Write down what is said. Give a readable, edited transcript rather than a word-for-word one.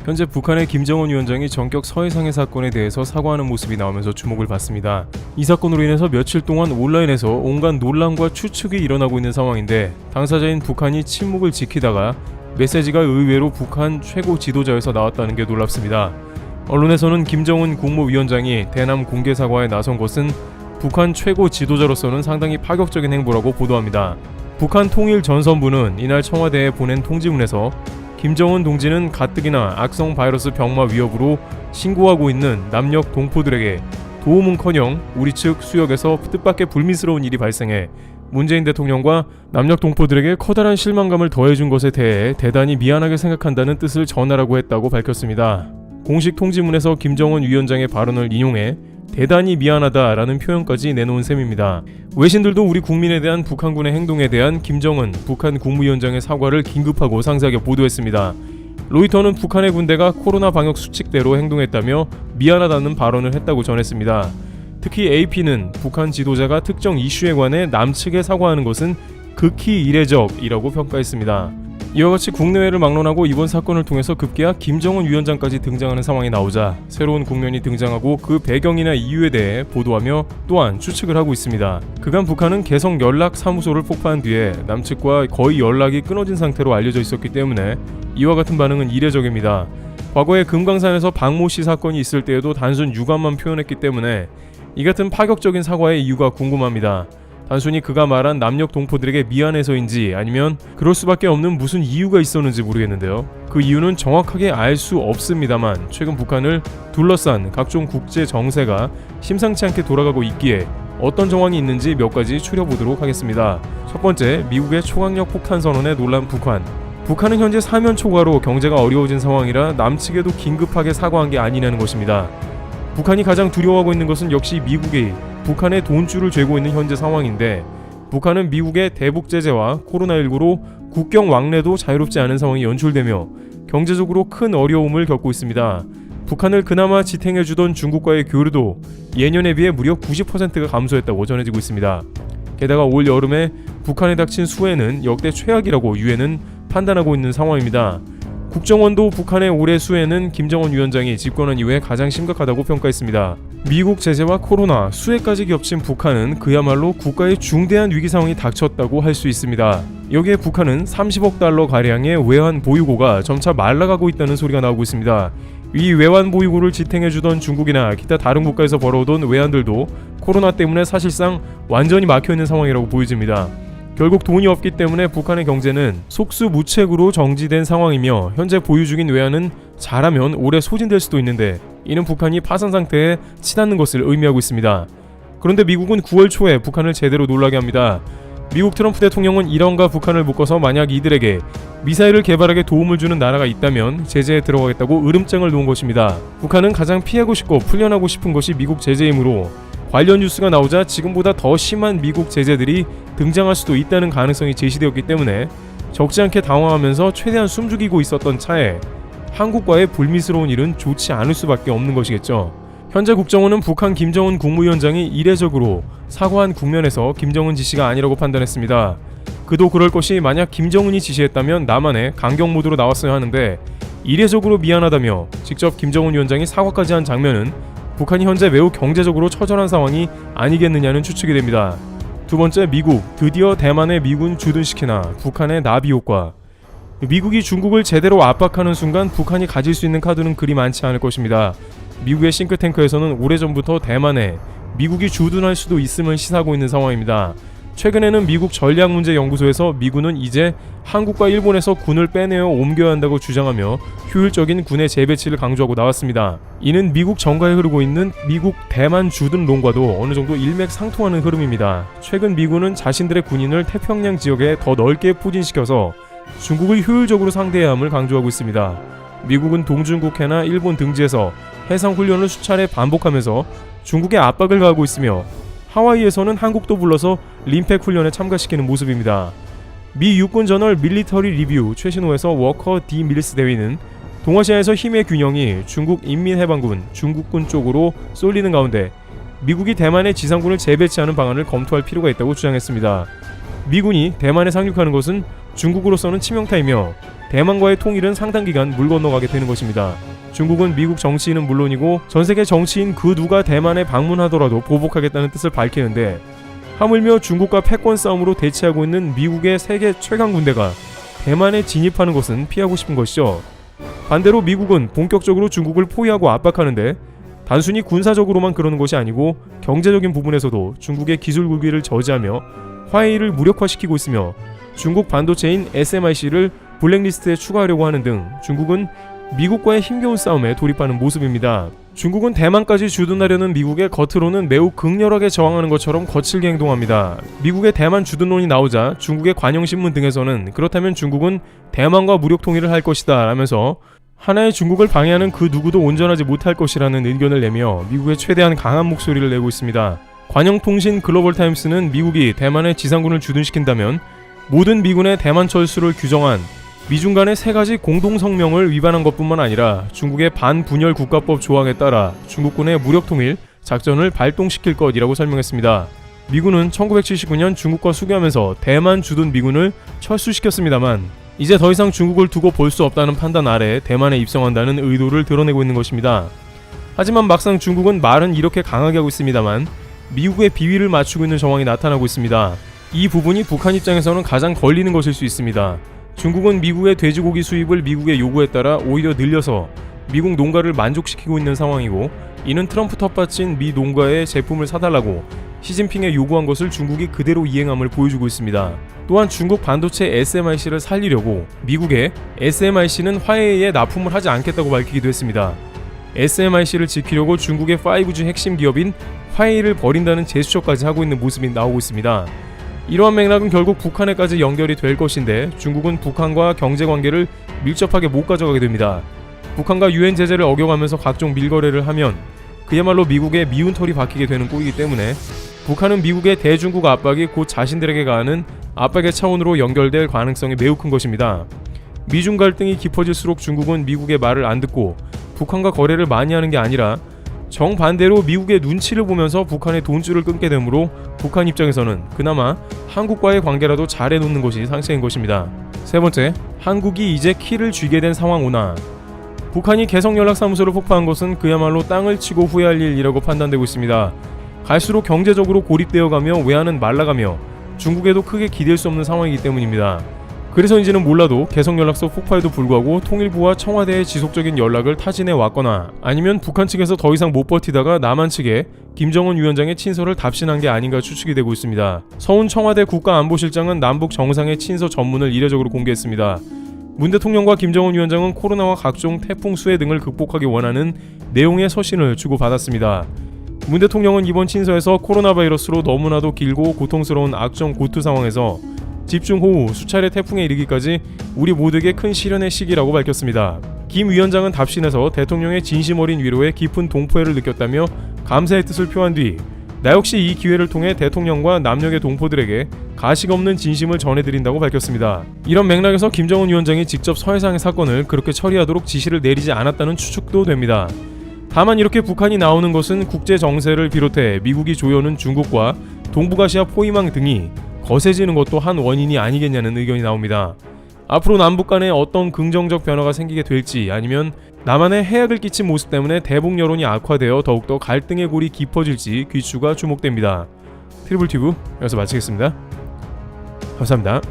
현재 북한의 김정은 위원장이 전격 서해상해 사건에 대해서 사과하는 모습이 나오면서 주목을 받습니다. 이 사건으로 인해서 며칠 동안 온라인에서 온갖 논란과 추측이 일어나고 있는 상황인데, 당사자인 북한이 침묵을 지키다가 메시지가 의외로 북한 최고 지도자에서 나왔다는 게 놀랍습니다. 언론에서는 김정은 국무위원장이 대남 공개 사과에 나선 것은 북한 최고 지도자로서는 상당히 파격적인 행보라고 보도합니다. 북한 통일전선부는 이날 청와대에 보낸 통지문에서 김정은 동지는 가뜩이나 악성 바이러스 병마 위협으로 신고하고 있는 남녘 동포들에게 도움은커녕 우리 측 수역에서 뜻밖의 불미스러운 일이 발생해 문재인 대통령과 남녘 동포들에게 커다란 실망감을 더해준 것에 대해 대단히 미안하게 생각한다는 뜻을 전하라고 했다고 밝혔습니다. 공식 통지문에서 김정은 위원장의 발언을 인용해 대단히 미안하다라는 표현까지 내놓은 셈입니다. 외신들도 우리 국민에 대한 북한군의 행동에 대한 김정은 북한 국무위원장의 사과를 긴급하고 상세하게 보도했습니다. 로이터는 북한의 군대가 코로나 방역 수칙대로 행동했다며 미안하다는 발언을 했다고 전했습니다. 특히 AP는 북한 지도자가 특정 이슈에 관해 남측에 사과하는 것은 극히 이례적이라고 평가했습니다. 이와 같이 국내외를 막론하고 이번 사건을 통해서 급기야 김정은 위원장까지 등장하는 상황이 나오자 새로운 국면이 등장하고 그 배경이나 이유에 대해 보도하며 또한 추측을 하고 있습니다. 그간 북한은 개성 연락사무소를 폭파한 뒤에 남측과 거의 연락이 끊어진 상태로 알려져 있었기 때문에 이와 같은 반응은 이례적입니다. 과거에 금강산에서 박모 씨 사건이 있을 때에도 단순 유감만 표현했기 때문에 이 같은 파격적인 사과의 이유가 궁금합니다. 단순히 그가 말한 남녘 동포들에게 미안해서인지 아니면 그럴 수밖에 없는 무슨 이유가 있었는지 모르겠는데요. 그 이유는 정확하게 알 수 없습니다만 최근 북한을 둘러싼 각종 국제 정세가 심상치 않게 돌아가고 있기에 어떤 정황이 있는지 몇 가지 추려보도록 하겠습니다. 첫 번째, 미국의 초강력 폭탄 선언에 놀란 북한. 북한은 현재 사면 초과로 경제가 어려워진 상황이라 남측에도 긴급하게 사과한 게 아니냐는 것입니다. 북한이 가장 두려워하고 있는 것은 역시 미국이 북한의 돈줄을 쥐고 있는 현재 상황인데, 북한은 미국의 대북 제재와 코로나19로 국경 왕래도 자유롭지 않은 상황이 연출되며 경제적으로 큰 어려움을 겪고 있습니다. 북한을 그나마 지탱해주던 중국과의 교류도 예년에 비해 무려 90%가 감소했다고 전해지고 있습니다. 게다가 올 여름에 북한에 닥친 수해는 역대 최악이라고 유엔은 판단하고 있는 상황입니다. 국정원도 북한의 올해 수해는 김정은 위원장이 집권한 이후에 가장 심각하다고 평가했습니다. 미국 제재와 코로나, 수해까지 겹친 북한은 그야말로 국가의 중대한 위기 상황이 닥쳤다고 할 수 있습니다. 여기에 북한은 30억 달러 가량의 외환 보유고가 점차 말라가고 있다는 소리가 나오고 있습니다. 이 외환 보유고를 지탱해주던 중국이나 기타 다른 국가에서 벌어오던 외환들도 코로나 때문에 사실상 완전히 막혀있는 상황이라고 보여집니다. 결국 돈이 없기 때문에 북한의 경제는 속수무책으로 정지된 상황이며 현재 보유 중인 외환은 잘하면 올해 소진될 수도 있는데 이는 북한이 파산 상태에 치닫는 것을 의미하고 있습니다. 그런데 미국은 9월 초에 북한을 제대로 놀라게 합니다. 미국 트럼프 대통령은 이란과 북한을 묶어서 만약 이들에게 미사일을 개발하게 도움을 주는 나라가 있다면 제재에 들어가겠다고 으름장을 놓은 것입니다. 북한은 가장 피하고 싶고 풀려나고 싶은 것이 미국 제재이므로 관련 뉴스가 나오자 지금보다 더 심한 미국 제재들이 등장할 수도 있다는 가능성이 제시되었기 때문에 적지 않게 당황하면서 최대한 숨죽이고 있었던 차에 한국과의 불미스러운 일은 좋지 않을 수밖에 없는 것이겠죠. 현재 국정원은 북한 김정은 국무위원장이 이례적으로 사과한 국면에서 김정은 지시가 아니라고 판단했습니다. 그도 그럴 것이 만약 김정은이 지시했다면 남한에 강경 모드로 나왔어야 하는데 이례적으로 미안하다며 직접 김정은 위원장이 사과까지 한 장면은 북한이 현재 매우 경제적으로 처절한 상황이 아니겠느냐는 추측이 됩니다. 두 번째, 미국, 드디어 대만의 미군 주둔시키나 북한의 나비 효과. 미국이 중국을 제대로 압박하는 순간 북한이 가질 수 있는 카드는 그리 많지 않을 것입니다. 미국의 싱크탱크에서는 오래전부터 대만에 미국이 주둔할 수도 있음을 시사하고 있는 상황입니다. 최근에는 미국 전략문제연구소에서 미군은 이제 한국과 일본에서 군을 빼내어 옮겨야 한다고 주장하며 효율적인 군의 재배치를 강조하고 나왔습니다. 이는 미국 정가에 흐르고 있는 미국 대만 주둔론과도 어느 정도 일맥상통하는 흐름입니다. 최근 미군은 자신들의 군인을 태평양 지역에 더 넓게 포진시켜서 중국을 효율적으로 상대해야 함을 강조하고 있습니다. 미국은 동중국해나 일본 등지에서 해상훈련을 수차례 반복하면서 중국에 압박을 가하고 있으며 하와이에서는 한국도 불러서 림팩 훈련에 참가시키는 모습입니다. 미 육군 저널 밀리터리 리뷰 최신호에서 워커 디 밀스 대위는 동아시아에서 힘의 균형이 중국 인민해방군, 중국군 쪽으로 쏠리는 가운데 미국이 대만의 지상군을 재배치하는 방안을 검토할 필요가 있다고 주장했습니다. 미군이 대만에 상륙하는 것은 중국으로서는 치명타이며 대만과의 통일은 상당 기간 물 건너가게 되는 것입니다. 중국은 미국 정치인은 물론이고 전세계 정치인 그 누가 대만에 방문하더라도 보복하겠다는 뜻을 밝히는데, 하물며 중국과 패권 싸움으로 대치하고 있는 미국의 세계 최강 군대가 대만에 진입하는 것은 피하고 싶은 것이죠. 반대로 미국은 본격적으로 중국을 포위하고 압박하는데, 단순히 군사적으로만 그러는 것이 아니고 경제적인 부분에서도 중국의 기술 굴기를 저지하며 화웨이를 무력화시키고 있으며 중국 반도체인 SMIC를 블랙리스트에 추가하려고 하는 등 중국은 미국과의 힘겨운 싸움에 돌입하는 모습입니다. 중국은 대만까지 주둔하려는 미국의 겉으로는 매우 극렬하게 저항하는 것처럼 거칠게 행동합니다. 미국의 대만 주둔론이 나오자 중국의 관영신문 등에서는 그렇다면 중국은 대만과 무력 통일을 할 것이다 라면서 하나의 중국을 방해하는 그 누구도 온전하지 못할 것이라는 의견을 내며 미국의 최대한 강한 목소리를 내고 있습니다. 관영통신 글로벌타임스는 미국이 대만의 지상군을 주둔시킨다면 모든 미군의 대만 철수를 규정한 미중 간의 3가지 공동성명을 위반한 것뿐만 아니라 중국의 반분열 국가법 조항에 따라 중국군의 무력통일 작전을 발동시킬 것이라고 설명했습니다. 미군은 1979년 중국과 수교하면서 대만 주둔 미군을 철수시켰습니다만 이제 더 이상 중국을 두고 볼 수 없다는 판단 아래 대만에 입성한다는 의도를 드러내고 있는 것입니다. 하지만 막상 중국은 말은 이렇게 강하게 하고 있습니다만 미국의 비위를 맞추고 있는 정황이 나타나고 있습니다. 이 부분이 북한 입장에서는 가장 걸리는 것일 수 있습니다. 중국은 미국의 돼지고기 수입을 미국의 요구에 따라 오히려 늘려서 미국 농가를 만족시키고 있는 상황이고, 이는 트럼프 텃밭인 미 농가의 제품을 사달라고 시진핑에 요구한 것을 중국이 그대로 이행함을 보여주고 있습니다. 또한 중국 반도체 SMIC를 살리려고 미국의 SMIC는 화웨이에 납품을 하지 않겠다고 밝히기도 했습니다. SMIC를 지키려고 중국의 5G 핵심 기업인 화웨이를 버린다는 제스처까지 하고 있는 모습이 나오고 있습니다. 이러한 맥락은 결국 북한에까지 연결이 될 것인데, 중국은 북한과 경제관계를 밀접하게 못 가져가게 됩니다. 북한과 유엔 제재를 어겨가면서 각종 밀거래를 하면 그야말로 미국의 미운 털이 박히게 되는 꼴이기 때문에 북한은 미국의 대중국 압박이 곧 자신들에게 가하는 압박의 차원으로 연결될 가능성이 매우 큰 것입니다. 미중 갈등이 깊어질수록 중국은 미국의 말을 안 듣고 북한과 거래를 많이 하는 게 아니라 정반대로 미국의 눈치를 보면서 북한의 돈줄을 끊게 되므로 북한 입장에서는 그나마 한국과의 관계라도 잘 해놓는 것이 상책인 것입니다. 세 번째, 한국이 이제 키를 쥐게 된 상황 오나. 북한이 개성연락사무소를 폭파한 것은 그야말로 땅을 치고 후회할 일이라고 판단되고 있습니다. 갈수록 경제적으로 고립되어가며 외환은 말라가며 중국에도 크게 기댈 수 없는 상황이기 때문입니다. 그래서인지는 몰라도 개성연락소 폭파에도 불구하고 통일부와 청와대의 지속적인 연락을 타진해 왔거나, 아니면 북한 측에서 더 이상 못 버티다가 남한 측에 김정은 위원장의 친서를 답신한 게 아닌가 추측이 되고 있습니다. 서훈 청와대 국가안보실장은 남북 정상의 친서 전문을 이례적으로 공개했습니다. 문 대통령과 김정은 위원장은 코로나와 각종 태풍 수해 등을 극복하기 원하는 내용의 서신을 주고받았습니다. 문 대통령은 이번 친서에서 코로나 바이러스로 너무나도 길고 고통스러운 악정 고투 상황에서 집중호우, 수차례 태풍에 이르기까지 우리 모두에게 큰 시련의 시기라고 밝혔습니다. 김 위원장은 답신에서 대통령의 진심 어린 위로에 깊은 동포애를 느꼈다며 감사의 뜻을 표한 뒤 나 역시 이 기회를 통해 대통령과 남녘의 동포들에게 가식 없는 진심을 전해드린다고 밝혔습니다. 이런 맥락에서 김정은 위원장이 직접 서해상의 사건을 그렇게 처리하도록 지시를 내리지 않았다는 추측도 됩니다. 다만 이렇게 북한이 나오는 것은 국제 정세를 비롯해 미국이 조여오는 중국과 동북아시아 포위망 등이 거세지는 것도 한 원인이 아니겠냐는 의견이 나옵니다. 앞으로 남북 간에 어떤 긍정적 변화가 생기게 될지, 아니면 남한에 해악을 끼친 모습 때문에 대북 여론이 악화되어 더욱더 갈등의 골이 깊어질지 귀추가 주목됩니다. 트리블 튜브 여기서 마치겠습니다. 감사합니다.